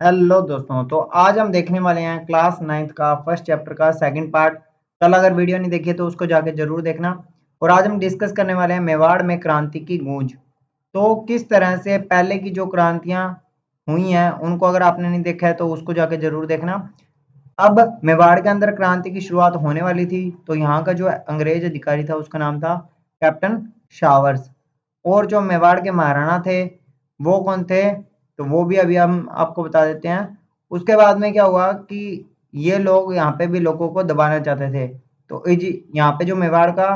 Hello दोस्तों, तो आज हम देखने वाले हैं क्लास 9th का फर्स्ट चैप्टर का सेकंड पार्ट। कल अगर वीडियो नहीं देखी है तो उसको जाके जरूर देखना। और आज हम डिस्कस करने वाले हैं मेवाड़ में क्रांति की गूंज। तो किस तरह से पहले की जो क्रांतियां हुई हैं उनको अगर आपने नहीं देखा है तो उसको जाके जरूर देखना। अब मेवाड़ के अंदर क्रांति की शुरुआत होने वाली थी, तो यहाँ का जो अंग्रेज अधिकारी था उसका नाम था कैप्टन शावर्स। और जो मेवाड़ के महाराणा थे वो कौन थे, तो वो भी अभी हम आपको बता देते हैं। उसके बाद में क्या हुआ कि ये लोग यहाँ पे भी लोगों को दबाना चाहते थे। तो यहाँ पे जो मेवाड़ का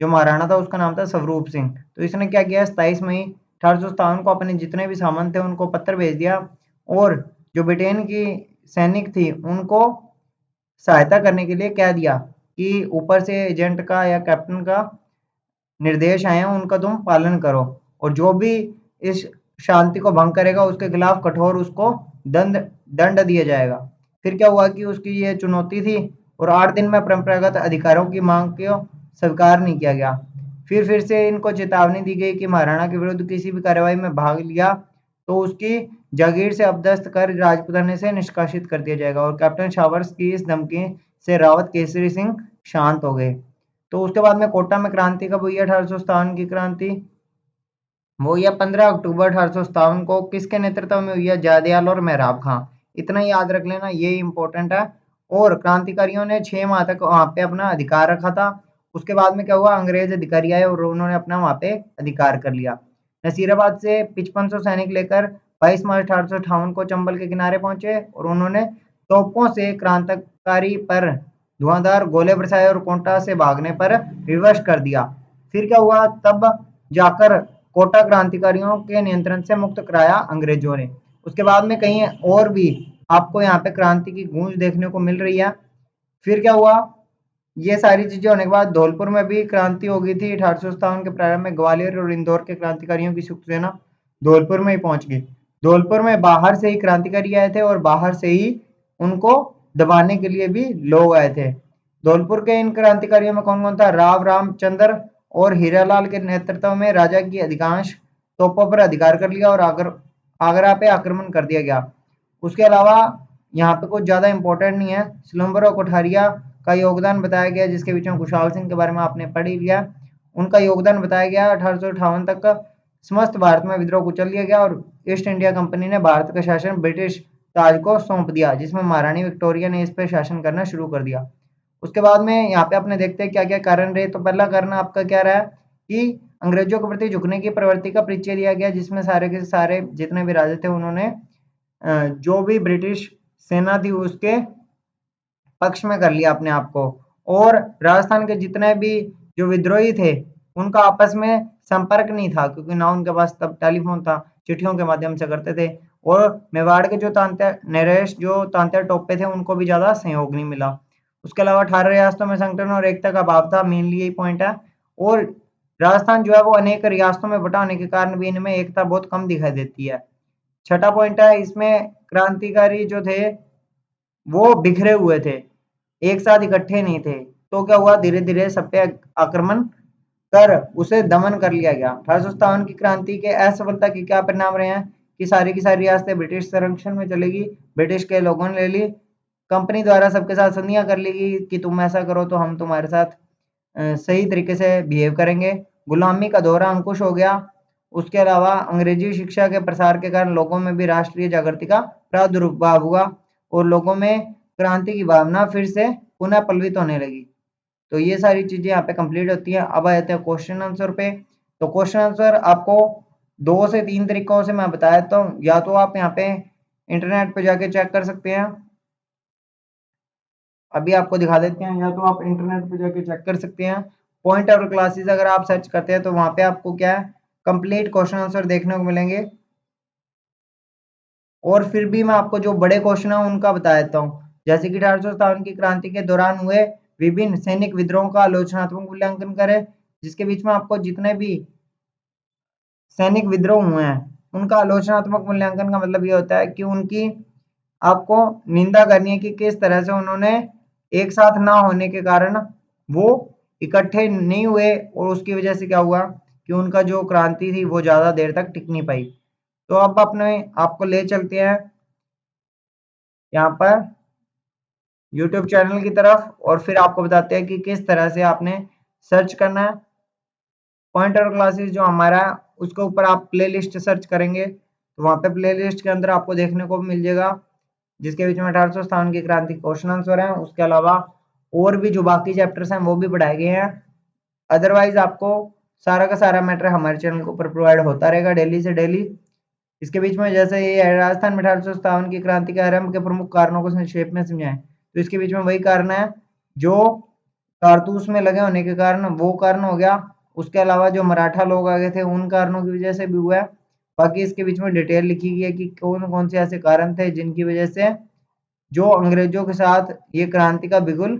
जो महाराणा था उसका नाम था स्वरूप सिंह। तो इसने क्या किया, 27 मई 1857 को अपने जितने भी सामंत थे उनको पत्र भेज दिया। और जो ब्रिटेन की सैनिक थी उनको सहायता करने के लिए कह दिया कि ऊपर से एजेंट का या कैप्टन का निर्देश आए हैं उनका तुम पालन करो। और जो भी इस शांति को भंग करेगा उसके खिलाफ कठोर उसको दंड दंड दिया जाएगा। फिर क्या हुआ कि उसकी ये चुनौती थी और 8 दिन में परंपरागत अधिकारों की मांग को स्वीकार नहीं किया गया। फिर से इनको चेतावनी दी गई कि महाराणा के विरुद्ध किसी भी कार्रवाई में भाग लिया तो उसकी जागीर से अपदस्थ कर राजपुताने से निष्कासित कर दिया जाएगा। और कैप्टन शावर्स की इस धमकी से रावत केसरी सिंह शांत हो गए। तो उसके बाद में कोटा में क्रांति कब हुई है, 1857 की क्रांति वो हुई है 15 अक्टूबर 1857 को। किसके नेतृत्व में हुई है, जयदयाल और मेहराब खां। इतना ही याद रख लेना, ये इंपॉर्टेंट है। और क्रांतिकारियों ने 6 माह तक वहां पे अपना अधिकार रखा था। उसके बाद में क्या हुआ, अंग्रेज अधिकारी आए और उन्होंने अपना वहां पे अधिकार कर लिया। नसीराबाद से 5500 सैनिक लेकर 22 मार्च 1858 को चंबल के किनारे पहुंचे और उन्होंने तोपों से क्रांतिकारी पर धुआंधार गोले बरसाए और कोटा से भागने पर विवश कर दिया। फिर क्या हुआ, तब जाकर कोटा क्रांतिकारियों के नियंत्रण से मुक्त कराया अंग्रेजों ने। उसके बाद में कहीं और भी आपको यहाँ पे क्रांति की गूंज देखने को मिल रही है। फिर क्या हुआ, ये सारी चीजें होने के बाद धौलपुर में भी क्रांति हो गई थी। 1857 के प्रारंभ में ग्वालियर और इंदौर के क्रांतिकारियों की संयुक्त सेना धौलपुर में ही पहुंच गई। धौलपुर में बाहर से ही क्रांतिकारी आए थे और बाहर से ही उनको दबाने के लिए भी लोग आए थे। धौलपुर के इन क्रांतिकारियों में कौन कौन था, राव रामचंद्र और हीरालाल के नेतृत्व में राजा की अधिकांश तोपों पर अधिकार कर लिया और आगरा पे आक्रमण कर दिया गया। उसके अलावा यहाँ पे कुछ ज्यादा इंपॉर्टेंट नहीं है, सिलम्बर और कोठारिया का योगदान बताया गया, जिसके बीच में खुशहाल सिंह के बारे में आपने पढ़ ही लिया। उनका योगदान बताया गया। 1858 तक समस्त भारत में विद्रोह कुचल दिया गया और ईस्ट इंडिया कंपनी ने भारत का शासन ब्रिटिश ताज को सौंप दिया, जिसमें महारानी विक्टोरिया ने इस पर शासन करना शुरू कर दिया। उसके बाद में यहाँ पे अपने देखते हैं क्या क्या कारण रहे। तो पहला कारण आपका क्या रहा कि अंग्रेजों के प्रति झुकने की प्रवृत्ति का परिचय दिया गया, जिसमें सारे के सारे जितने भी राजा थे उन्होंने जो भी ब्रिटिश सेना थी उसके पक्ष में कर लिया अपने आप को। और राजस्थान के जितने भी जो विद्रोही थे उनका आपस में संपर्क नहीं था, क्योंकि ना उनके पास तब टेलीफोन था, चिट्ठियों के माध्यम से करते थे। और मेवाड़ के जो तांत्या नरेश जो तांत्या टोपे थे उनको भी ज्यादा सहयोग नहीं मिला। उसके अलावा 18 रियासतों में संगठन और एकता का अभाव था, मेनली यही पॉइंट है। और राजस्थान जो है वो अनेक रियासतों में बटा होने के कारण भी इनमें एकता बहुत कम दिखाई देती है। छठा पॉइंट है, इसमें क्रांतिकारी जो थे वो बिखरे हुए थे, एक साथ इकट्ठे नहीं थे। तो क्या हुआ, धीरे धीरे सब पे आक्रमण कर उसे दमन कर लिया गया। 1857 की क्रांति के असफलता के क्या परिणाम रहे हैं कि सारी की सारी रियासतें ब्रिटिश संरक्षण में चलेगी, ब्रिटिश के लोगों ने ले ली, कंपनी द्वारा सबके साथ संधियां कर ली गई कि तुम ऐसा करो तो हम तुम्हारे साथ सही तरीके से बिहेव करेंगे। गुलामी का दौरा अंकुश हो गया। उसके अलावा अंग्रेजी शिक्षा के प्रसार के कारण लोगों में भी राष्ट्रीय जागृति का प्रादुर्भाव हुआ और लोगों में क्रांति की भावना फिर से पुनः पल्वित होने लगी। तो ये सारी चीजें यहाँ पे कंप्लीट होती हैं। अब आते हैं क्वेश्चन आंसर पे। तो क्वेश्चन आंसर आपको 2 से 3 तरीकों से मैं बता देता हूँ। या तो आप यहाँ पे इंटरनेट पे जाके चेक कर सकते हैं, अभी आपको दिखा देते हैं। या तो आप इंटरनेट पे जाके चेक कर सकते हैं, पॉइंट आउट क्लासेस अगर आप सर्च करते हैं तो वहां पे आपको क्या है, कंप्लीट क्वेश्चन आंसर देखने को मिलेंगे। और फिर भी मैं आपको जो बड़े क्वेश्चन है उनका बता देता हूँ। जैसे कि 1857 की क्रांति के दौरान हुए विभिन्न सैनिक विद्रोहों का आलोचनात्मक मूल्यांकन करें, जिसके बीच में आपको जितने भी सैनिक विद्रोह हुए हैं उनका आलोचनात्मक मूल्यांकन का मतलब ये होता है कि उनकी आपको निंदा करनी है कि किस तरह से उन्होंने एक साथ ना होने के कारण वो इकट्ठे नहीं हुए और उसकी वजह से क्या हुआ कि उनका जो क्रांति थी वो ज्यादा देर तक टिक नहीं पाई। तो अब अपने आपको ले चलते हैं यहाँ पर यूट्यूब चैनल की तरफ, और फिर आपको बताते हैं कि किस तरह से आपने सर्च करना है। पॉइंटर क्लासेस जो हमारा है, उसके ऊपर आप प्लेलिस्ट सर्च करेंगे तो वहाँ पे प्लेलिस्ट के अंदर आपको देखने को मिल जाएगा, जिसके बीच में 1857 की क्रांति क्वेश्चन आंसर है। उसके अलावा और भी जो बाकी चैप्टर्स हैं वो भी पढ़ाए गए हैं। अदरवाइज आपको सारा का सारा मैटर हमारे चैनल के ऊपर प्रोवाइड होता रहेगा डेली से डेली। इसके बीच में जैसे ये है, राजस्थान में 1857 की क्रांति के आरंभ के प्रमुख कारणों को संक्षेप में समझाएं, तो इसके बीच में वही कारण है जो कारतूस में लगे होने के कारण, वो कारण हो गया। उसके अलावा जो मराठा लोग आ गए थे उन कारणों की वजह से भी हुआ है। बाकी इसके बीच में डिटेल लिखी गई है कि कौन कौन से ऐसे कारण थे जिनकी वजह से जो अंग्रेजों के साथ ये क्रांति का बिगुल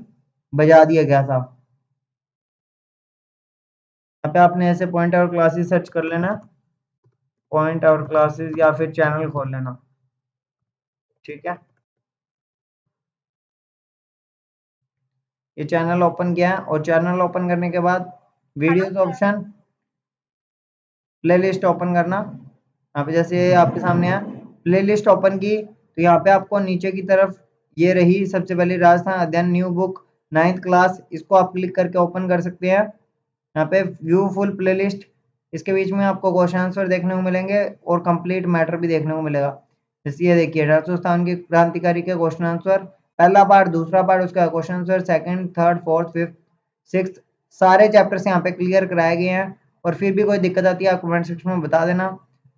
बजा दिया गया था। यहाँ पे आपने ऐसे पॉइंट और क्लासेस सर्च कर लेना, पॉइंट और क्लासेस, या फिर चैनल खोल लेना, ठीक है। ये चैनल ओपन किया है, और चैनल ओपन करने के बाद वीडियोस ऑप्शन, प्लेलिस्ट ओपन करना। यहाँ पे जैसे आपके सामने है प्लेलिस्ट ओपन की, तो यहाँ पे आपको नीचे की तरफ ये रही सबसे पहले राजस्थान अध्ययन न्यू बुक 9th क्लास, इसको आप क्लिक करके ओपन कर सकते हैं। यहाँ पे व्यू फुल प्लेलिस्ट, इसके बीच में आपको क्वेश्चन आंसर देखने को मिलेंगे और कंप्लीट मैटर भी देखने को मिलेगा। जैसे ये देखिए 1857 के क्रांतिकारी के क्वेश्चन आंसर, पहला पार्ट, दूसरा पार्ट, उसका question answer, second, third, fourth, fifth, six, सारे चैप्टर्स यहाँ पे क्लियर कराए गए हैं। और फिर भी कोई दिक्कत आती है आप कमेंट सेक्शन में बता देना।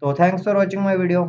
तो thanks for watching my video.